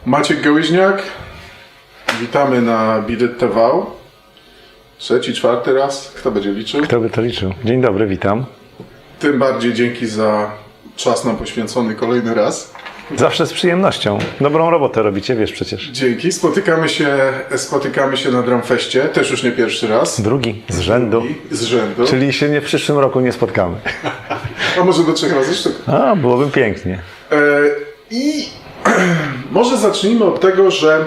Maciek Gałyźniak, witamy na Bidet TV. Trzeci, czwarty raz, kto będzie liczył? Kto by to liczył? Dzień dobry, witam. Tym bardziej dzięki za czas nam poświęcony kolejny raz. Zawsze z przyjemnością. Dobrą robotę robicie, wiesz przecież. Dzięki, spotykamy się na Drumfeście, też już nie pierwszy raz. Drugi z rzędu. Z rzędu. Czyli się w przyszłym roku nie spotkamy. A może do 3 razy sztuka. A, byłoby pięknie. I może zacznijmy od tego, że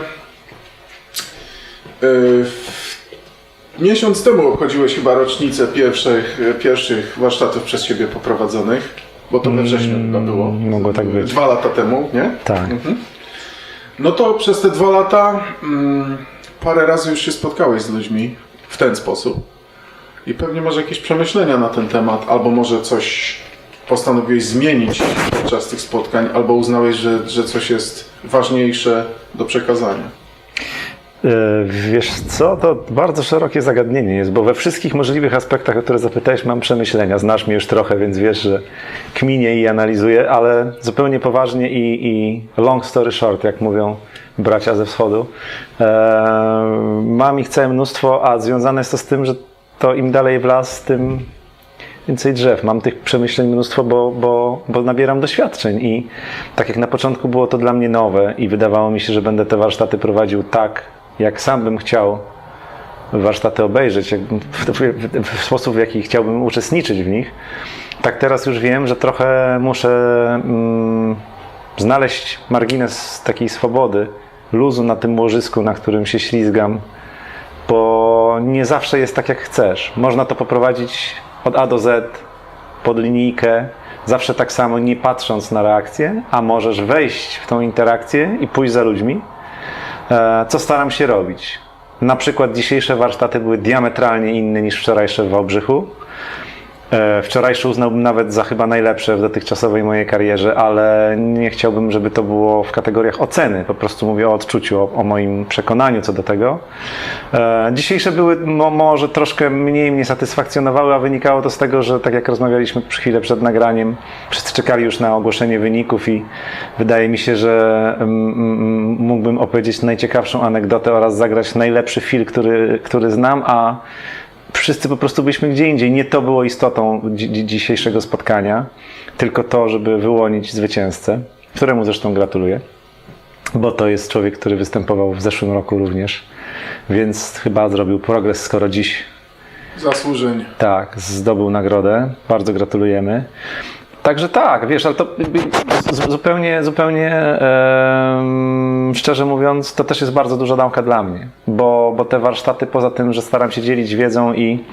miesiąc temu obchodziłeś chyba rocznicę pierwszych warsztatów przez Ciebie poprowadzonych, bo to we wrześniu chyba było. Mogło tak być. 2 lata temu, nie? Tak. No to przez te 2 lata parę razy już się spotkałeś z ludźmi w ten sposób i pewnie masz jakieś przemyślenia na ten temat, albo może coś postanowiłeś zmienić podczas tych spotkań, albo uznałeś, że coś jest ważniejsze do przekazania. Wiesz co, to bardzo szerokie zagadnienie jest, bo we wszystkich możliwych aspektach, o które zapytałeś, mam przemyślenia. Znasz mnie już trochę, więc wiesz, że kminię i analizuję, ale zupełnie poważnie i long story short, jak mówią bracia ze wschodu. Mam ich całe mnóstwo, a związane jest to z tym, że to im dalej w las, tym więcej drzew. Mam tych przemyśleń mnóstwo, bo nabieram doświadczeń i tak jak na początku było to dla mnie nowe i wydawało mi się, że będę te warsztaty prowadził tak, jak sam bym chciał warsztaty obejrzeć, w sposób, w jaki chciałbym uczestniczyć w nich, tak teraz już wiem, że trochę muszę znaleźć margines takiej swobody, luzu na tym łożysku, na którym się ślizgam, bo nie zawsze jest tak, jak chcesz. Można to poprowadzić od A do Z, pod linijkę, zawsze tak samo, nie patrząc na reakcję, a możesz wejść w tą interakcję i pójść za ludźmi, co staram się robić. Na przykład dzisiejsze warsztaty były diametralnie inne niż wczorajsze w Wałbrzychu. Wczorajsze uznałbym nawet za chyba najlepsze w dotychczasowej mojej karierze, ale nie chciałbym, żeby to było w kategoriach oceny. Po prostu mówię o odczuciu, o moim przekonaniu co do tego. Dzisiejsze były może troszkę mniej mnie satysfakcjonowały, a wynikało to z tego, że tak jak rozmawialiśmy chwilę przed nagraniem, wszyscy czekali już na ogłoszenie wyników i wydaje mi się, że mógłbym opowiedzieć najciekawszą anegdotę oraz zagrać najlepszy film, który znam, a wszyscy po prostu byliśmy gdzie indziej. Nie to było istotą dzisiejszego spotkania, tylko to, żeby wyłonić zwycięzcę, któremu zresztą gratuluję, bo to jest człowiek, który występował w zeszłym roku również, więc chyba zrobił progres, skoro dziś Zasłużeń. tak, zdobył nagrodę. Bardzo gratulujemy. Także tak, wiesz, ale to zupełnie szczerze mówiąc, to też jest bardzo duża nauka dla mnie, bo te warsztaty, poza tym, że staram się dzielić wiedzą i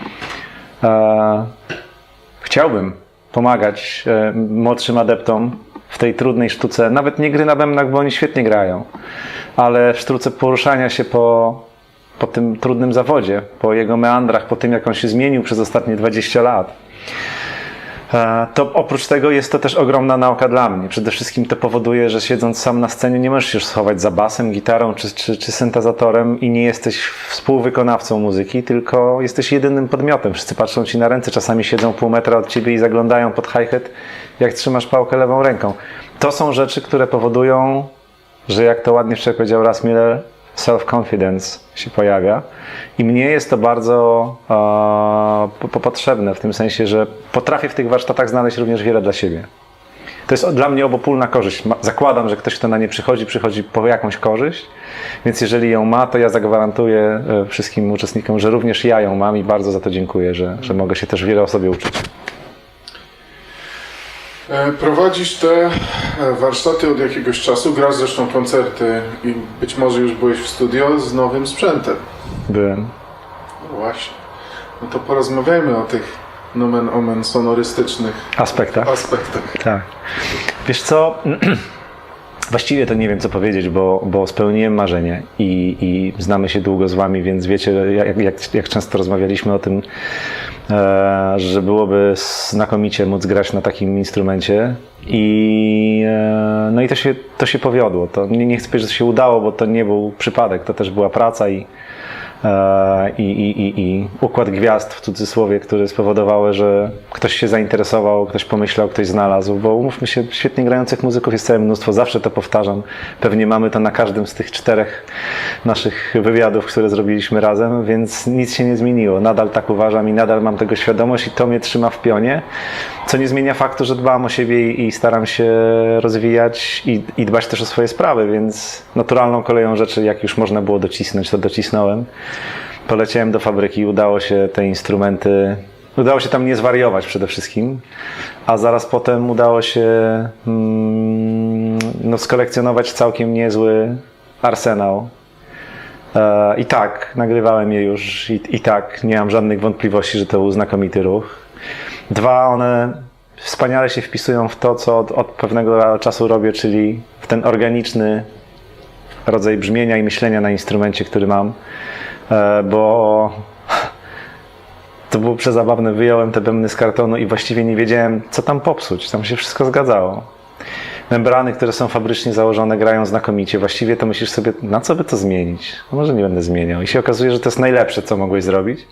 chciałbym pomagać młodszym adeptom w tej trudnej sztuce, nawet nie gry na bębnach, bo oni świetnie grają, ale w sztuce poruszania się po tym trudnym zawodzie, po jego meandrach, po tym, jak on się zmienił przez ostatnie 20 lat. To oprócz tego jest to też ogromna nauka dla mnie. Przede wszystkim to powoduje, że siedząc sam na scenie nie możesz się schować za basem, gitarą czy syntezatorem i nie jesteś współwykonawcą muzyki, tylko jesteś jedynym podmiotem. Wszyscy patrzą ci na ręce, czasami siedzą pół metra od ciebie i zaglądają pod hi-hat, jak trzymasz pałkę lewą ręką. To są rzeczy, które powodują, że jak to ładnie wczoraj powiedział Russ Miller, self-confidence się pojawia i mnie jest to bardzo potrzebne w tym sensie, że potrafię w tych warsztatach znaleźć również wiele dla siebie. To jest dla mnie obopólna korzyść. Zakładam, że ktoś, kto na nie przychodzi po jakąś korzyść, więc jeżeli ją ma, to ja zagwarantuję wszystkim uczestnikom, że również ja ją mam i bardzo za to dziękuję, że mogę się też wiele o sobie uczyć. Prowadzisz te warsztaty od jakiegoś czasu, grasz zresztą koncerty i być może już byłeś w studio z nowym sprzętem. Byłem. No właśnie. No to porozmawiajmy o tych nomen omen sonorystycznych aspektach. Tak. Wiesz co, właściwie to nie wiem co powiedzieć, bo spełniłem marzenie i znamy się długo z wami, więc wiecie jak często rozmawialiśmy o tym, że byłoby znakomicie móc grać na takim instrumencie no i to się powiodło. To nie chcę powiedzieć, że to się udało, bo to nie był przypadek, to też była praca i i układ gwiazd w cudzysłowie, który spowodowały, że ktoś się zainteresował, ktoś pomyślał, ktoś znalazł, bo umówmy się, świetnie grających muzyków jest całe mnóstwo, zawsze to powtarzam, pewnie mamy to na każdym z tych 4 naszych wywiadów, które zrobiliśmy razem, więc nic się nie zmieniło, nadal tak uważam i nadal mam tego świadomość i to mnie trzyma w pionie, co nie zmienia faktu, że dbam o siebie i staram się rozwijać i dbać też o swoje sprawy, więc naturalną koleją rzeczy, jak już można było docisnąć, to docisnąłem. Poleciałem do fabryki, udało się tam nie zwariować przede wszystkim, a zaraz potem udało się skolekcjonować całkiem niezły arsenał. I tak, nagrywałem je już i tak, nie mam żadnych wątpliwości, że to był znakomity ruch. 2, one wspaniale się wpisują w to, co od pewnego czasu robię, czyli w ten organiczny rodzaj brzmienia i myślenia na instrumencie, który mam, bo to było przezabawne. Wyjąłem te bębny z kartonu i właściwie nie wiedziałem, co tam popsuć. Tam się wszystko zgadzało. Membrany, które są fabrycznie założone, grają znakomicie. Właściwie to myślisz sobie, na co by to zmienić? No może nie będę zmieniał. I się okazuje, że to jest najlepsze, co mogłeś zrobić.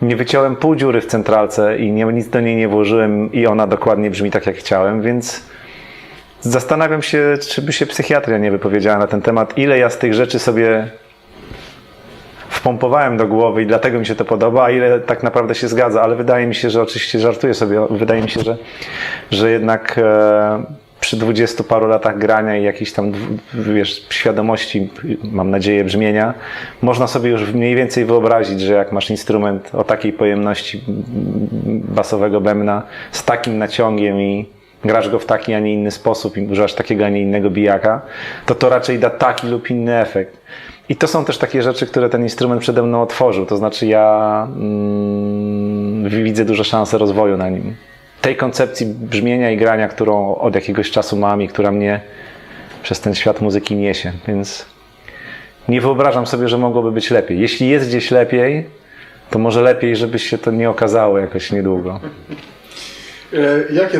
Nie wyciąłem pół dziury w centralce i nic do niej nie włożyłem i ona dokładnie brzmi tak, jak chciałem, więc zastanawiam się, czy by się psychiatria nie wypowiedziała na ten temat, ile ja z tych rzeczy sobie wpompowałem do głowy i dlatego mi się to podoba, a ile tak naprawdę się zgadza, ale wydaje mi się, że oczywiście żartuję sobie, wydaje mi się, że jednak przy 20 paru latach grania i jakiejś tam, świadomości, mam nadzieję, brzmienia, można sobie już mniej więcej wyobrazić, że jak masz instrument o takiej pojemności basowego bębna, z takim naciągiem i grasz go w taki, a nie inny sposób i używasz takiego, a nie innego bijaka, to raczej da taki lub inny efekt. I to są też takie rzeczy, które ten instrument przede mną otworzył, to znaczy ja widzę duże szanse rozwoju na nim. Tej koncepcji brzmienia i grania, którą od jakiegoś czasu mam i która mnie przez ten świat muzyki niesie, więc nie wyobrażam sobie, że mogłoby być lepiej. Jeśli jest gdzieś lepiej, to może lepiej, żeby się to nie okazało jakoś niedługo. Jakie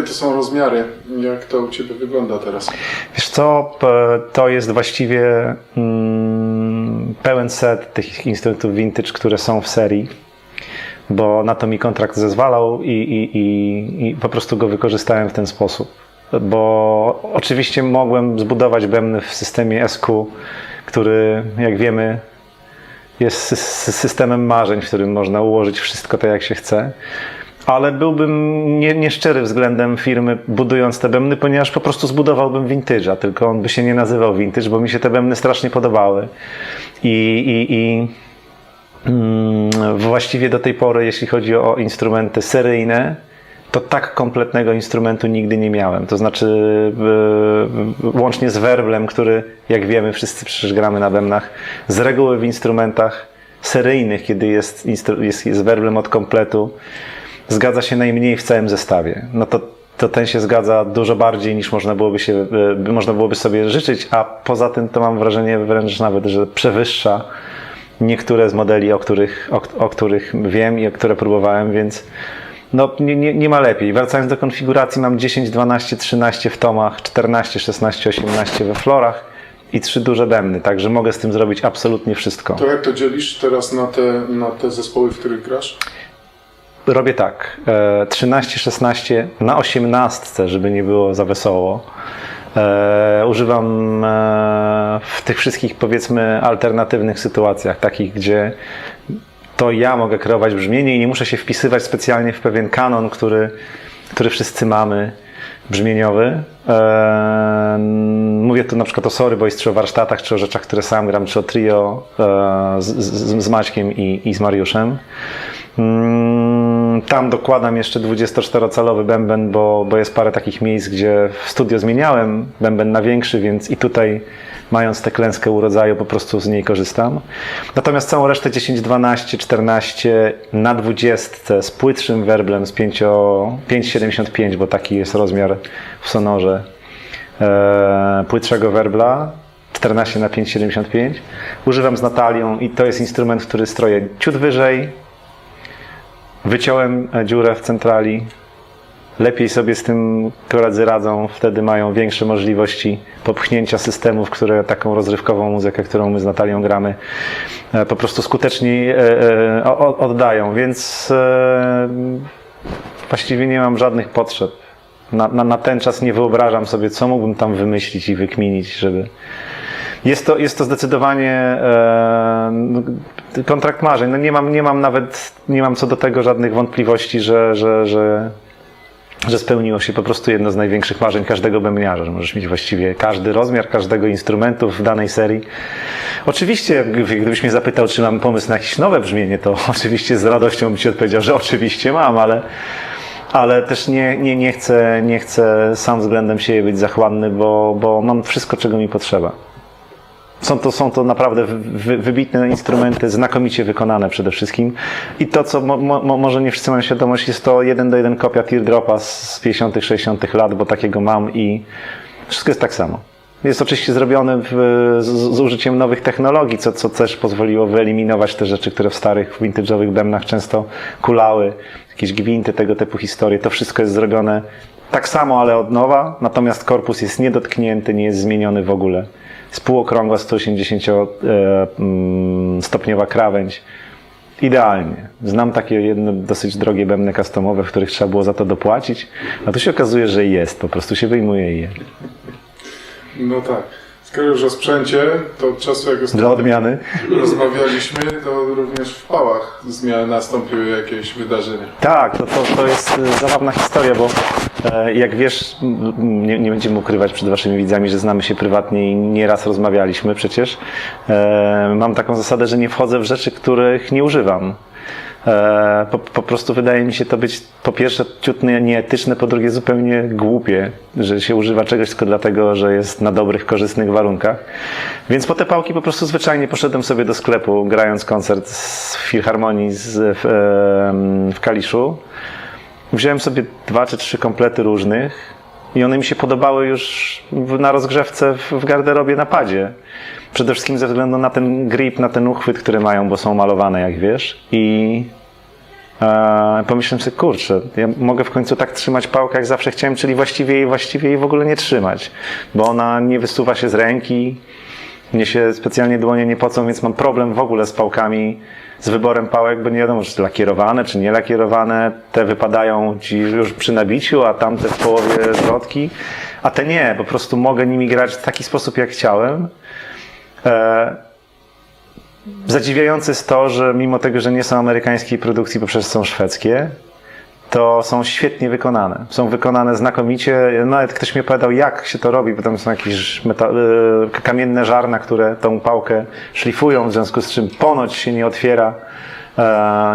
to są rozmiary? Jak to u Ciebie wygląda teraz? Wiesz co, to jest właściwie pełen set tych instrumentów vintage, które są w serii, bo na to mi kontrakt zezwalał i po prostu go wykorzystałem w ten sposób. Bo oczywiście mogłem zbudować bębny w systemie SQ, który, jak wiemy, jest systemem marzeń, w którym można ułożyć wszystko tak, jak się chce. Ale byłbym nieszczery względem firmy, budując te bębny, ponieważ po prostu zbudowałbym vintage'a, tylko on by się nie nazywał vintage, bo mi się te bębny strasznie podobały. Właściwie do tej pory, jeśli chodzi o instrumenty seryjne, to tak kompletnego instrumentu nigdy nie miałem. To znaczy łącznie z werblem, który, jak wiemy, wszyscy przecież gramy na bębnach, z reguły w instrumentach seryjnych, kiedy jest werblem od kompletu, zgadza się najmniej w całym zestawie. No to ten się zgadza dużo bardziej niż można byłoby sobie życzyć, a poza tym to mam wrażenie wręcz nawet, że przewyższa niektóre z modeli, o których wiem i o które próbowałem, więc no, nie ma lepiej. Wracając do konfiguracji, mam 10, 12, 13 w tomach, 14, 16, 18 we florach i 3 duże bębny, także mogę z tym zrobić absolutnie wszystko. To jak to dzielisz teraz na te zespoły, w których grasz? Robię tak, 13-16 na 18, żeby nie było za wesoło. Używam w tych wszystkich, powiedzmy, alternatywnych sytuacjach, takich, gdzie to ja mogę kreować brzmienie i nie muszę się wpisywać specjalnie w pewien kanon, który wszyscy mamy, brzmieniowy. Mówię tu na przykład o Sorry Boys, czy o warsztatach, czy o rzeczach, które sam gram, czy o trio z Maćkiem i z Mariuszem. Tam dokładam jeszcze 24-calowy bęben, bo jest parę takich miejsc, gdzie w studio zmieniałem bęben na większy, więc i tutaj, mając tę klęskę urodzaju, po prostu z niej korzystam. Natomiast całą resztę 10, 12, 14 na 20 z płytszym werblem z 5,75, bo taki jest rozmiar w sonorze płytszego werbla, 14 na 5,75. Używam z Natalią i to jest instrument, który stroję ciut wyżej. Wyciąłem dziurę w centrali, lepiej sobie z tym koledzy radzą, wtedy mają większe możliwości popchnięcia systemów, które taką rozrywkową muzykę, którą my z Natalią gramy, po prostu skuteczniej oddają, więc właściwie nie mam żadnych potrzeb. Na ten czas nie wyobrażam sobie, co mógłbym tam wymyślić i wykminić, żeby... Jest to zdecydowanie kontrakt marzeń. No nie mam co do tego żadnych wątpliwości, że spełniło się po prostu jedno z największych marzeń każdego bębniarza, że możesz mieć właściwie każdy rozmiar każdego instrumentu w danej serii. Oczywiście, gdybyś mnie zapytał, czy mam pomysł na jakieś nowe brzmienie, to oczywiście z radością bym ci odpowiedział, że oczywiście mam, ale też nie chcę sam względem siebie być zachłanny, bo mam wszystko, czego mi potrzeba. Są to naprawdę wybitne instrumenty, znakomicie wykonane przede wszystkim. I to, co może nie wszyscy mają świadomość, jest to 1:1 kopia Teardropa z 50., 60. lat, bo takiego mam i wszystko jest tak samo. Jest oczywiście zrobione z użyciem nowych technologii, co też pozwoliło wyeliminować te rzeczy, które w starych, vintage'owych bębnach często kulały, jakieś gwinty, tego typu historie. To wszystko jest zrobione tak samo, ale od nowa, natomiast korpus jest niedotknięty, nie jest zmieniony w ogóle. Jest półokrągła 180-stopniowa krawędź. Idealnie. Znam takie jedne dosyć drogie bębny customowe, w których trzeba było za to dopłacić, a tu się okazuje, że jest, po prostu się wyjmuje i je. No tak. Skoro już o sprzęcie, to od czasu jak Dla odmiany. rozmawialiśmy, to również w Pałach nastąpiły jakieś wydarzenia. Tak, to jest zabawna historia, bo jak wiesz, nie będziemy ukrywać przed waszymi widzami, że znamy się prywatnie i nieraz rozmawialiśmy przecież. Mam taką zasadę, że nie wchodzę w rzeczy, których nie używam. Po prostu wydaje mi się to być po pierwsze ciut nieetyczne, po drugie zupełnie głupie, że się używa czegoś tylko dlatego, że jest na dobrych, korzystnych warunkach. Więc po te pałki po prostu zwyczajnie poszedłem sobie do sklepu, grając koncert w Filharmonii w Kaliszu. Wziąłem sobie 2 czy 3 komplety różnych i one mi się podobały już na rozgrzewce w garderobie na padzie. Przede wszystkim ze względu na ten grip, na ten uchwyt, który mają, bo są malowane, jak wiesz. I pomyślałem sobie, kurczę, ja mogę w końcu tak trzymać pałkę, jak zawsze chciałem, czyli właściwie jej w ogóle nie trzymać, bo ona nie wysuwa się z ręki, mnie się specjalnie dłonie nie pocą, więc mam problem w ogóle z pałkami, z wyborem pałek, bo nie wiadomo, czy lakierowane, czy nie lakierowane. Te wypadają ci już przy nabiciu, a tamte w połowie zwrotki, a te nie, po prostu mogę nimi grać w taki sposób, jak chciałem. Zadziwiające jest to, że mimo tego, że nie są amerykańskiej produkcji, bo przecież są szwedzkie, to są świetnie wykonane. Są wykonane znakomicie. Nawet ktoś mi opowiadał, jak się to robi, bo tam są jakieś kamienne żarna, które tą pałkę szlifują, w związku z czym ponoć się nie otwiera,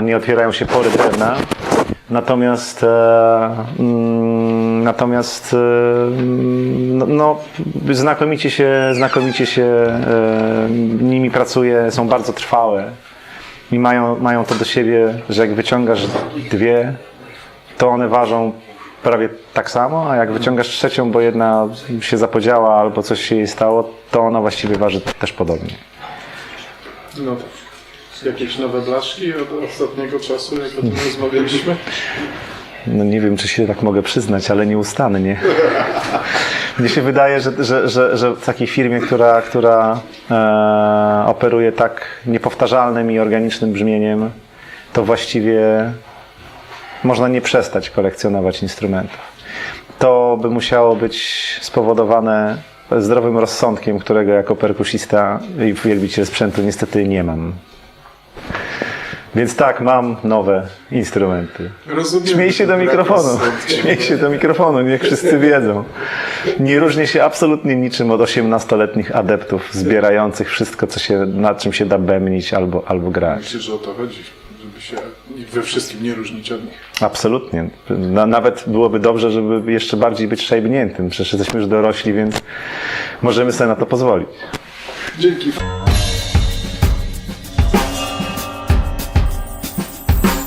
nie otwierają się pory drewna. Natomiast znakomicie się nimi pracuje, są bardzo trwałe i mają to do siebie, że jak wyciągasz 2, to one ważą prawie tak samo, a jak wyciągasz 3, bo jedna się zapodziała albo coś się jej stało, to ona właściwie waży też podobnie. No tak. Jakieś nowe blaszki od ostatniego czasu, jak o tym rozmawialiśmy? No nie wiem, czy się tak mogę przyznać, ale nieustannie. Mnie się wydaje, że w takiej firmie, która operuje tak niepowtarzalnym i organicznym brzmieniem, to właściwie można nie przestać kolekcjonować instrumentów. To by musiało być spowodowane zdrowym rozsądkiem, którego jako perkusista i wielbiciel sprzętu niestety nie mam. Więc tak, mam nowe instrumenty. Rozumiem. Śmiej się do mikrofonu. Śmiej się do mikrofonu, niech wszyscy wiedzą. Nie różnię się absolutnie niczym od 18-letnich adeptów zbierających wszystko, nad czym się da bębnić albo grać. Myślę, że o to chodzi, żeby się we wszystkim nie różnić od nich. Absolutnie. Nawet byłoby dobrze, żeby jeszcze bardziej być szajbniętym. Przecież jesteśmy już dorośli, więc możemy sobie na to pozwolić. Dzięki.